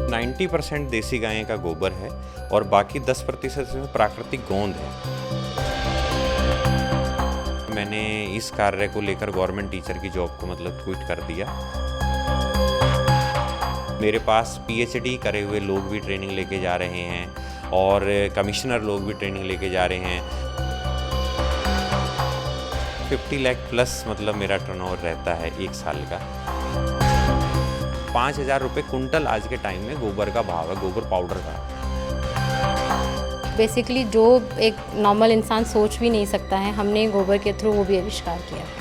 90% देसी गाय का गोबर है और बाकी 10% में प्राकृतिक गोंद है। मैंने इस कार्य को लेकर गवर्नमेंट टीचर की जॉब को क्विट कर दिया। मेरे पास पीएचडी करे हुए लोग भी ट्रेनिंग लेके जा रहे हैं और कमिश्नर लोग भी ट्रेनिंग लेके जा रहे हैं। 50 लाख प्लस मेरा टर्नओवर रहता है एक साल का। 5,000 रुपये कुंटल आज के टाइम में गोबर का भाव है, गोबर पाउडर का। बेसिकली जो एक नॉर्मल इंसान सोच भी नहीं सकता है, हमने गोबर के थ्रू वो भी आविष्कार किया है।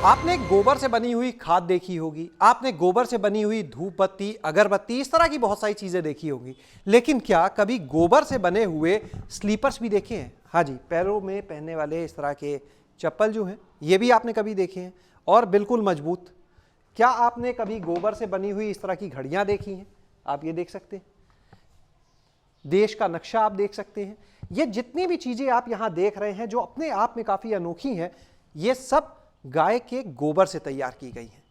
आपने गोबर से बनी हुई खाद देखी होगी, आपने गोबर से बनी हुई धूप बत्ती, अगरबत्ती, इस तरह की बहुत सारी चीज़ें देखी होंगी, लेकिन क्या कभी गोबर से बने हुए स्लीपर्स भी देखे हैं? हाँ जी, पैरों में पहनने वाले इस तरह के चप्पल जो हैं, ये भी आपने कभी देखे हैं और बिल्कुल मजबूत। क्या आपने कभी गोबर से बनी हुई इस तरह की घड़ियाँ देखी हैं? आप ये देख सकते हैं, देश का नक्शा आप देख सकते हैं। ये जितनी भी चीज़ें आप यहाँ देख रहे हैं जो अपने आप में काफ़ी अनोखी हैं, ये सब गाय के गोबर से तैयार की गई हैं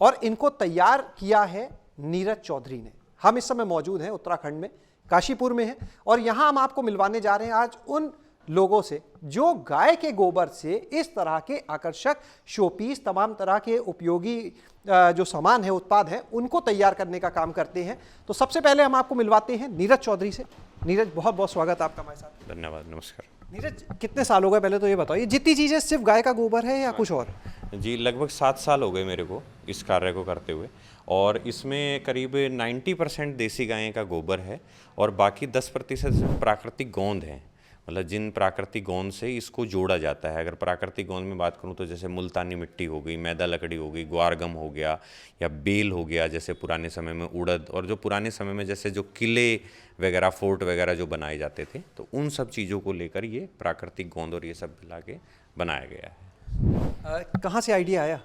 और इनको तैयार किया है नीरज चौधरी ने। हम इस समय मौजूद हैं उत्तराखंड में, काशीपुर में हैं और यहाँ हम आपको मिलवाने जा रहे हैं आज उन लोगों से जो गाय के गोबर से इस तरह के आकर्षक शोपीस, तमाम तरह के उपयोगी जो सामान है, उत्पाद है, उनको तैयार करने का काम करते हैं। तो सबसे पहले हम आपको मिलवाते हैं नीरज चौधरी से। नीरज, बहुत बहुत स्वागत आपका हमारे साथ। धन्यवाद, नमस्कार। नीरज, कितने साल हो गए पहले तो ये बताओ, ये जितनी चीज़ें सिर्फ गाय का गोबर है या कुछ और? जी, लगभग 7 साल हो गए मेरे को इस कार्य को करते हुए और इसमें करीब 90% देसी गाय का गोबर है और बाकी 10% प्राकृतिक गोंद है। जिन प्राकृतिक गोंद से इसको जोड़ा जाता है। अगर प्राकृतिक गोंद में बात करूं तो जैसे मुल्तानी मिट्टी हो गई, मैदा लकड़ी हो गई, ग्वारगम हो गया या बेल हो गया, जैसे पुराने समय में उड़द, और जो पुराने समय में जैसे जो किले वगैरह, फोर्ट वगैरह जो बनाए जाते थे, तो उन सब चीज़ों को लेकर ये प्राकृतिक गोंद और ये सब मिला के बनाया गया है। कहाँ से आइडिया आया?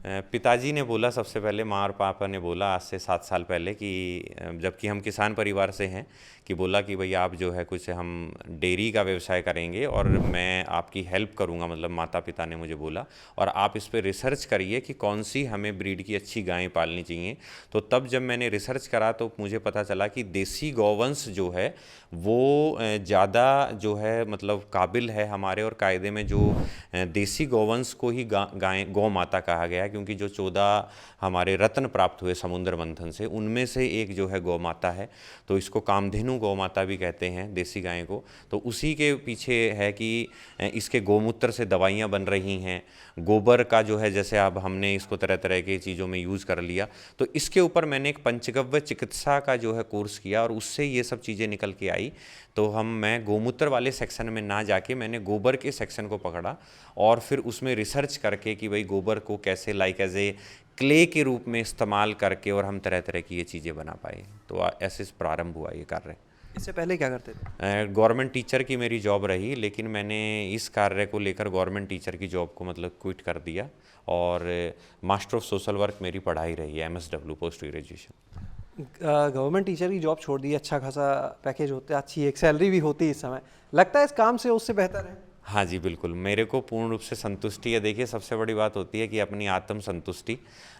पिताजी ने बोला सबसे पहले, माँ और पापा ने बोला आज से 7 साल पहले कि जबकि हम किसान परिवार से हैं, कि बोला कि भैया आप जो है कुछ हम डेयरी का व्यवसाय करेंगे और मैं आपकी हेल्प करूंगा। माता पिता ने मुझे बोला और आप इस पे रिसर्च करिए कि कौन सी हमें ब्रीड की अच्छी गायें पालनी चाहिए। तो तब जब मैंने रिसर्च करा तो मुझे पता चला कि देसी गौवंश जो है वो ज़्यादा जो है काबिल है हमारे, और कायदे में जो देसी गौवंश को ही गौ माता कहा गया है, क्योंकि जो 14 हमारे रत्न प्राप्त हुए समुद्र मंथन से, उनमें से एक जो है गौ माता है। तो इसको कामधेनु गौ माता भी कहते हैं देसी गाय को। तो उसी के पीछे है कि इसके गोमूत्र से दवाइयाँ बन रही हैं, गोबर का जो है जैसे अब हमने इसको तरह तरह की चीज़ों में यूज़ कर लिया। तो इसके ऊपर मैंने एक पंचगव्य चिकित्सा का जो है कोर्स किया और उससे ये सब चीज़ें निकल के आई। तो मैं गोमूत्र वाले सेक्शन में ना जाके मैंने गोबर के सेक्शन को पकड़ा और फिर उसमें रिसर्च करके कि भाई गोबर को कैसे लाइक एज ए क्ले के रूप में इस्तेमाल करके और हम तरह तरह की ये चीज़ें बना पाए। तो ऐसे प्रारंभ हुआ ये कार्य। इससे पहले क्या करते थे? गवर्नमेंट टीचर की मेरी जॉब रही, लेकिन मैंने इस कार्य को लेकर गवर्नमेंट टीचर की जॉब को क्विट कर दिया और मास्टर ऑफ सोशल वर्क मेरी पढ़ाई रही है, MSW post graduation. Government teacher की जॉब छोड़ दी, अच्छा खासा पैकेज होता है, अच्छी एक सैलरी भी होती है इस समय, लगता है इस काम से उससे बेहतर है? हाँ जी, बिल्कुल, मेरे को पूर्ण रूप से संतुष्टि है। देखिए, सबसे बड़ी बात होती है कि अपनी आत्म संतुष्टि।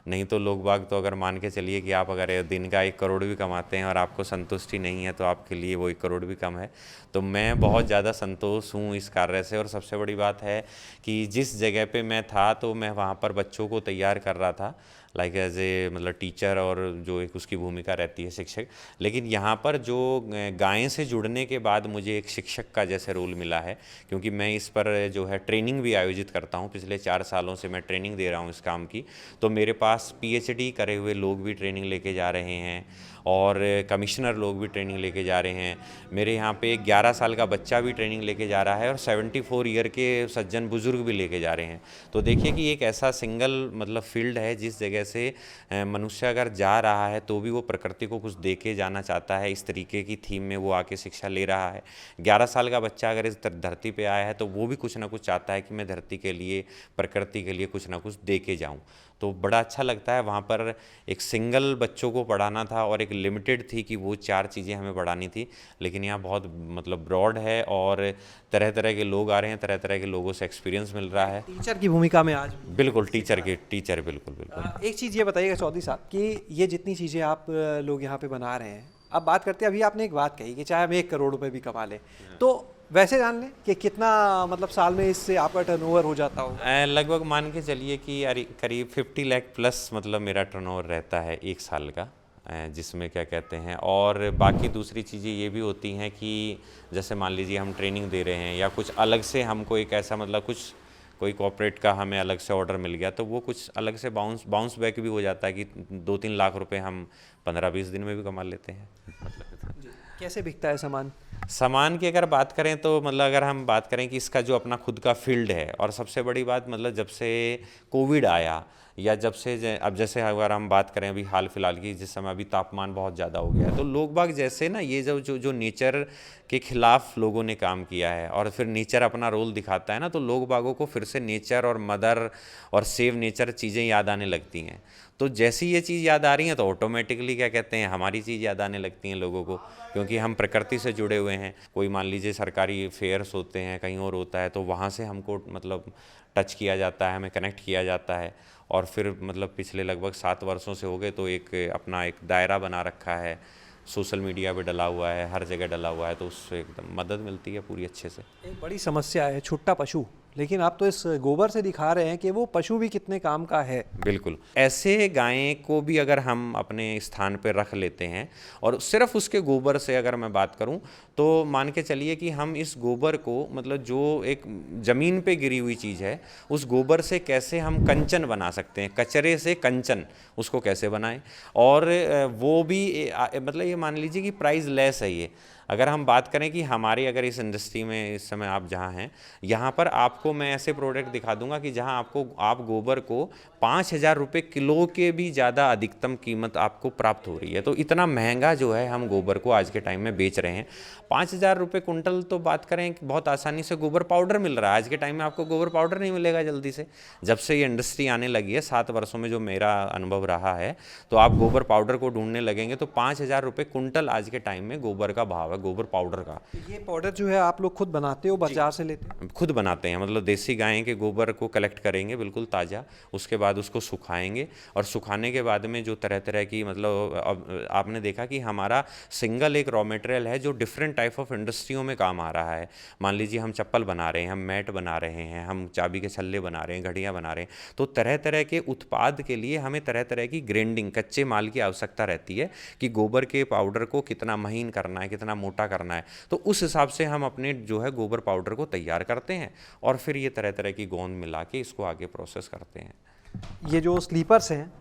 नहीं तो लोग बाग तो अगर मान के चलिए कि आप अगर दिन का 1 करोड़ भी कमाते हैं और आपको संतुष्टि नहीं है तो आपके लिए वो 1 करोड़ भी कम है। तो मैं बहुत ज़्यादा संतोष हूँ इस कार्य से। और सबसे बड़ी बात है कि जिस जगह पे मैं था तो मैं वहाँ पर बच्चों को तैयार कर रहा था, लाइक एज ए टीचर, और जो एक उसकी भूमिका रहती है शिक्षक। लेकिन यहाँ पर जो गायें से जुड़ने के बाद मुझे एक शिक्षक का जैसे रोल मिला है, क्योंकि मैं इस पर जो है ट्रेनिंग भी आयोजित करता हूँ। पिछले 4 सालों से मैं ट्रेनिंग दे रहा हूँ इस काम की। तो मेरे पास पीएचडी करे हुए लोग भी ट्रेनिंग लेके जा रहे हैं और कमिश्नर लोग भी ट्रेनिंग लेके जा रहे हैं। मेरे यहाँ पे एक 11 साल का बच्चा भी ट्रेनिंग लेके जा रहा है और 74 ईयर के सज्जन बुजुर्ग भी लेके जा रहे हैं। तो देखिए कि एक ऐसा सिंगल फील्ड है जिस जगह से मनुष्य अगर जा रहा है तो भी वो प्रकृति को कुछ दे के जाना चाहता है। इस तरीके की थीम में वो आके शिक्षा ले रहा है। 11 साल का बच्चा अगर इस धरती पे आया है तो वो भी कुछ ना कुछ चाहता है कि मैं धरती के लिए, प्रकृति के लिए कुछ ना कुछ दे के जाऊँ। तो बड़ा अच्छा लगता है। वहाँ पर एक सिंगल बच्चों को पढ़ाना था और एक लिमिटेड थी कि वो 4 चीज़ें हमें बढ़ानी थी, लेकिन यहाँ बहुत मतलब ब्रॉड है और तरह तरह के लोग आ रहे हैं, तरह तरह के लोगों से एक्सपीरियंस मिल रहा है। टीचर की भूमिका में आज बिल्कुल टीचर बिल्कुल बिल्कुल। एक चीज़ ये बताइएगा चौधरी साहब कि ये जितनी चीज़ें आप लोग यहाँ पे बना रहे हैं, अब बात करते हैं, अभी आपने एक बात कही कि चाहे हम 1 करोड़ रुपए भी कमा लें, तो वैसे जान लें कि कितना मतलब साल में इससे आपका टर्नओवर हो जाता हो? लगभग मान के चलिए कि करीब 50 लाख प्लस मतलब मेरा टर्नओवर रहता है 1 साल का, जिसमें क्या कहते हैं, और बाकी दूसरी चीज़ें ये भी होती हैं कि जैसे मान लीजिए हम ट्रेनिंग दे रहे हैं या कुछ अलग से हमको एक ऐसा मतलब कुछ कोई कॉर्पोरेट का हमें अलग से ऑर्डर मिल गया, तो वो कुछ अलग से बाउंस बैक भी हो जाता है कि 2-3 लाख रुपए हम 15-20 दिन में भी कमा लेते हैं। कैसे बिकता है सामान? सामान की अगर बात करें तो मतलब अगर हम बात करें कि इसका जो अपना खुद का फील्ड है, और सबसे बड़ी बात मतलब जब से कोविड आया या जब से अब जैसे अगर हम बात करें अभी हाल फिलहाल की, जिस समय अभी तापमान बहुत ज़्यादा हो गया है, तो लोग बाग जैसे ना ये जो नेचर के खिलाफ लोगों ने काम किया है और फिर नेचर अपना रोल दिखाता है ना, तो लोग बागों को फिर से नेचर और मदर और सेव नेचर चीज़ें याद आने लगती हैं। तो जैसी ये चीज़ याद आ रही है तो ऑटोमेटिकली क्या कहते हैं हमारी चीज़ याद आने लगती हैं लोगों को, क्योंकि हम प्रकृति से जुड़े हुए हैं। कोई मान लीजिए सरकारी फेयर्स होते हैं, कहीं और होता है, तो वहाँ से हमको मतलब टच किया जाता है, हमें कनेक्ट किया जाता है, और फिर मतलब पिछले लगभग 7 वर्षों से हो गए तो एक अपना एक दायरा बना रखा है, सोशल मीडिया पे डला हुआ है, हर जगह डला हुआ है, तो उससे एकदम मदद मिलती है पूरी अच्छे से। एक बड़ी समस्या है छुट्टा पशु, लेकिन आप तो इस गोबर से दिखा रहे हैं कि वो पशु भी कितने काम का है। बिल्कुल, ऐसे गाय को भी अगर हम अपने स्थान पर रख लेते हैं और सिर्फ उसके गोबर से अगर मैं बात करूं, तो मान के चलिए कि हम इस गोबर को मतलब जो एक ज़मीन पे गिरी हुई चीज़ है, उस गोबर से कैसे हम कंचन बना सकते हैं, कचरे से कंचन उसको कैसे बनाएं, और वो भी मतलब ये मान लीजिए कि प्राइस लेस है ये। अगर हम बात करें कि हमारी अगर इस इंडस्ट्री में इस समय आप जहाँ हैं, यहाँ पर आपको मैं ऐसे प्रोडक्ट दिखा दूंगा कि जहाँ आप गोबर को 5,000 रुपये किलो के भी ज़्यादा अधिकतम कीमत आपको प्राप्त हो रही है। तो इतना महंगा जो है हम गोबर को आज के टाइम में बेच रहे हैं। 5,000 रुपये कुंटल तो बात करें कि बहुत आसानी से गोबर पाउडर मिल रहा है। आज के टाइम में आपको गोबर पाउडर नहीं मिलेगा जल्दी से। जब से ये इंडस्ट्री आने लगी है, 7 वर्षों में जो मेरा अनुभव रहा है, तो आप गोबर पाउडर को ढूंढने लगेंगे तो 5,000 रुपये कुंटल आज के टाइम में गोबर का भाव है, गोबर पाउडर का। ये पाउडर जो है आप लोग खुद बनाते हो, बाजार से लेते हैं? खुद बनाते हैं, मतलब देसी गाय के गोबर को कलेक्ट करेंगे बिल्कुल ताज़ा, उसके बाद उसको सुखाएंगे, और सुखाने के बाद में जो तरह तरह की मतलब अब आपने देखा कि हमारा सिंगल एक रॉ मटेरियल है जो डिफरेंट टाइप ऑफ इंडस्ट्रियों में काम आ रहा है। मान लीजिए हम चप्पल बना रहे हैं, हम मैट बना रहे हैं, हम चाबी के छल्ले बना रहे हैं, घड़ियाँ बना रहे हैं, तो तरह तरह के उत्पाद के लिए हमें तरह तरह की ग्राइंडिंग कच्चे माल की आवश्यकता रहती है कि गोबर के पाउडर को कितना महीन करना है, कितना मोटा करना है। तो उस हिसाब से हम अपने जो है गोबर पाउडर को तैयार करते हैं और फिर ये तरह तरह की गोंद मिला के इसको आगे प्रोसेस करते हैं। ये जो स्लीपर्स हैं,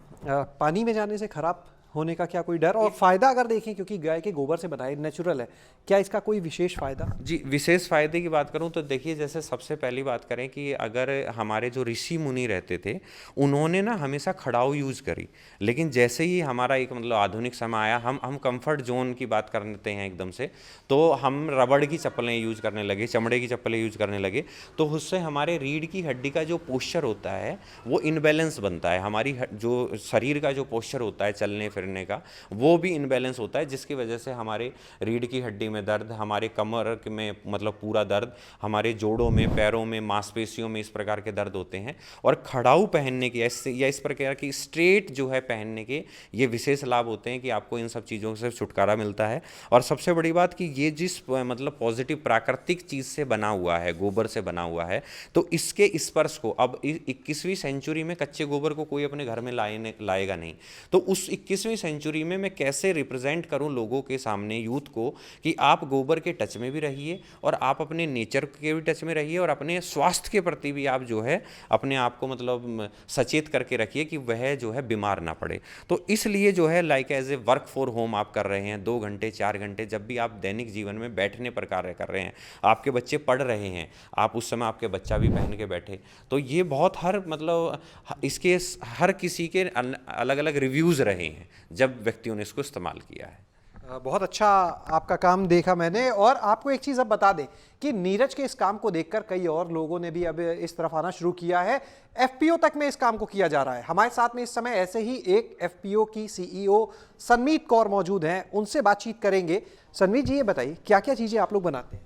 पानी में जाने से खराब होने का क्या कोई डर? और फ़ायदा अगर देखें, क्योंकि गाय के गोबर से बनाए नेचुरल है, क्या इसका कोई विशेष फ़ायदा? जी, विशेष फ़ायदे की बात करूं तो देखिए, जैसे सबसे पहली बात करें कि अगर हमारे जो ऋषि मुनि रहते थे, उन्होंने ना हमेशा खड़ाऊ यूज़ करी, लेकिन जैसे ही हमारा एक मतलब आधुनिक समय आया, हम कंफर्ट जोन की बात करते हैं एकदम से, तो हम रबड़ की चप्पलें यूज़ करने लगे, चमड़े की चप्पलें यूज़ करने लगे, तो उससे हमारे रीढ़ की हड्डी का जो पोस्चर होता है वो इनबैलेंस बनता है। हमारी जो शरीर का जो पोस्चर होता है चलने फिरने का, वो भी इनबैलेंस होता है, जिसकी वजह से हमारे रीढ़ की हड्डी में दर्द, हमारे कमर में मतलब पूरा दर्द, हमारे जोड़ों में, पैरों में, मांसपेशियों में इस प्रकार के दर्द होते हैं। और खड़ाऊ पहनने के या इस प्रकार की स्ट्रेट जो है पहनने के ये विशेष लाभ होते हैं कि आपको इन सब चीज़ों से छुटकारा मिलता है। और सबसे बड़ी बात कि ये जिस मतलब पॉजिटिव प्राकृतिक चीज़ से बना हुआ है, गोबर से बना हुआ है, तो इसके स्पर्श को अब 21वीं सेंचुरी में कच्चे गोबर को कोई अपने घर में लाएगा नहीं। तो उस 21वीं सेंचुरी में मैं कैसे रिप्रेजेंट करूं लोगों के सामने, यूथ को, कि आप गोबर के टच में भी रहिए और आप अपने नेचर के भी टच में रहिए और अपने स्वास्थ्य के प्रति भी आप जो है अपने आप को मतलब सचेत करके रखिए कि वह जो है बीमार ना पड़े। तो इसलिए जो है like as a work for home आप कर रहे हैं, 2 घंटे 4 घंटे जब भी आप दैनिक जीवन में बैठने पर कार्य कर रहे हैं, आपके बच्चे पढ़ रहे हैं, आप उस समय आपके बच्चा भी पहन के बैठे, तो ये बहुत हर मतलब इसके हर किसी के अलग अलग रिव्यूज़ रहे हैं जब व्यक्तियों ने इसको इस्तेमाल किया है। बहुत अच्छा आपका काम देखा मैंने। और आपको एक चीज़ अब बता दें कि नीरज के इस काम को देखकर कई और लोगों ने भी अब इस तरफ आना शुरू किया है। एफपीओ तक में इस काम को किया जा रहा है। हमारे साथ में इस समय ऐसे ही एक एफपीओ की सीईओ सनमीत कौर मौजूद हैं, उनसे बातचीत करेंगे। सनमीत जी, ये बताइए क्या क्या चीज़ें आप लोग बनाते हैं?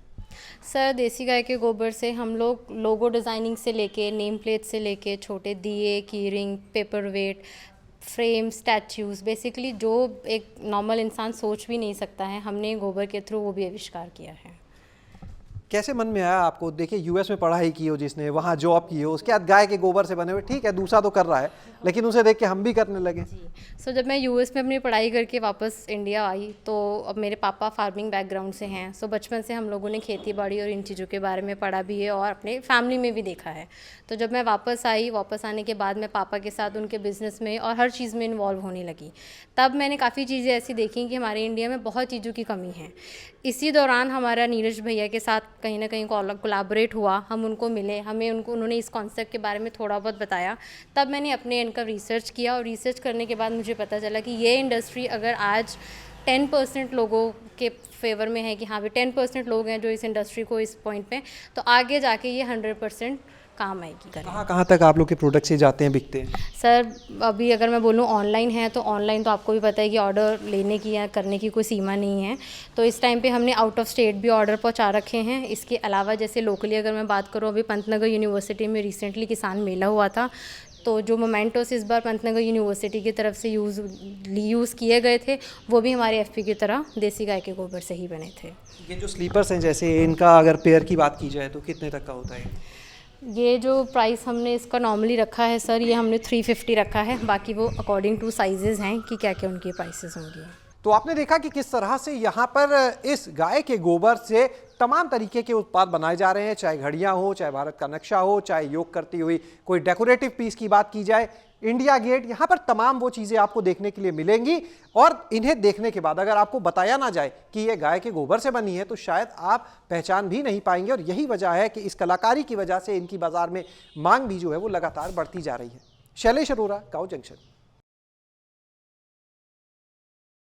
सर, देसी गाय के गोबर से हम लोग लोगो डिज़ाइनिंग से लेके नेम प्लेट से लेके छोटे दिए, की ring, paperweight, frame, statues, basically जो एक नॉर्मल इंसान सोच भी नहीं सकता है, हमने गोबर के थ्रू वो भी आविष्कार किया है। कैसे मन में आया आपको? देखिए, यूएस में पढ़ाई की हो जिसने, वहाँ जॉब की हो, उसके बाद गाय के गोबर से बने हुए, ठीक है दूसरा तो कर रहा है, लेकिन उसे देख के हम भी करने लगे। सो जब मैं यूएस में अपनी पढ़ाई करके वापस इंडिया आई तो अब मेरे पापा फार्मिंग बैकग्राउंड से हैं। सो बचपन से हम लोगों ने खेती बाड़ी और इन चीज़ों के बारे में पढ़ा भी है और अपने फैमिली में भी देखा है। तो जब मैं वापस आई, वापस आने के बाद मैं पापा के साथ उनके बिज़नेस में और हर चीज़ में इन्वॉल्व होने लगी। तब मैंने काफ़ी चीज़ें ऐसी देखी कि हमारे इंडिया में बहुत चीज़ों की कमी है। इसी दौरान हमारा नीरज भैया के साथ कहीं ना कहीं कोलैबोरेट हुआ, हम उनको मिले, उन्होंने इस कॉन्सेप्ट के बारे में थोड़ा बहुत बताया। तब मैंने अपने एंड का रिसर्च किया और रिसर्च करने के बाद मुझे पता चला कि ये इंडस्ट्री अगर आज 10% लोगों के फेवर में है कि हाँ भी 10% लोग हैं जो इस इंडस्ट्री को इस पॉइंट पे, तो आगे जाके ये 100% काम आएगी। कहाँ तक आप लोग के प्रोडक्ट से जाते हैं, बिकते हैं? सर, अभी अगर मैं बोलूँ ऑनलाइन है तो ऑनलाइन तो आपको भी पता है कि ऑर्डर लेने की या करने की कोई सीमा नहीं है। तो इस टाइम पे हमने आउट ऑफ स्टेट भी ऑर्डर पहुंचा रखे हैं। इसके अलावा जैसे लोकली अगर मैं बात करूँ, अभी पंतनगर यूनिवर्सिटी में रिसेंटली किसान मेला हुआ था, तो जो मोमेंटोस इस बार पंतनगर यूनिवर्सिटी की तरफ से यूज़ किए गए थे वो भी हमारे एफपी की तरह देसी गाय के गोबर से ही बने थे। ये जो स्लीपर्स हैं, जैसे इनका अगर पेयर की बात की जाए तो कितने तक का होता है? ये जो प्राइस हमने इसका नॉर्मली रखा है सर, ये हमने 350 रखा है। बाकी वो अकॉर्डिंग टू साइजेस हैं कि क्या क्या उनके प्राइसेस होंगे। तो आपने देखा कि किस तरह से यहाँ पर इस गाय के गोबर से तमाम तरीके के उत्पाद बनाए जा रहे हैं, चाहे घड़ियाँ हो, चाहे भारत का नक्शा हो, चाहे योग करती हुई कोई डेकोरेटिव पीस की बात की जाए, इंडिया गेट, यहाँ पर तमाम वो चीज़ें आपको देखने के लिए मिलेंगी। और इन्हें देखने के बाद अगर आपको बताया ना जाए कि ये गाय के गोबर से बनी है तो शायद आप पहचान भी नहीं पाएंगे। और यही वजह है कि इस कलाकारी की वजह से इनकी बाजार में मांग भी जो है वो लगातार बढ़ती जा रही है। शैलेश अरोरा, काऊ जंक्शन।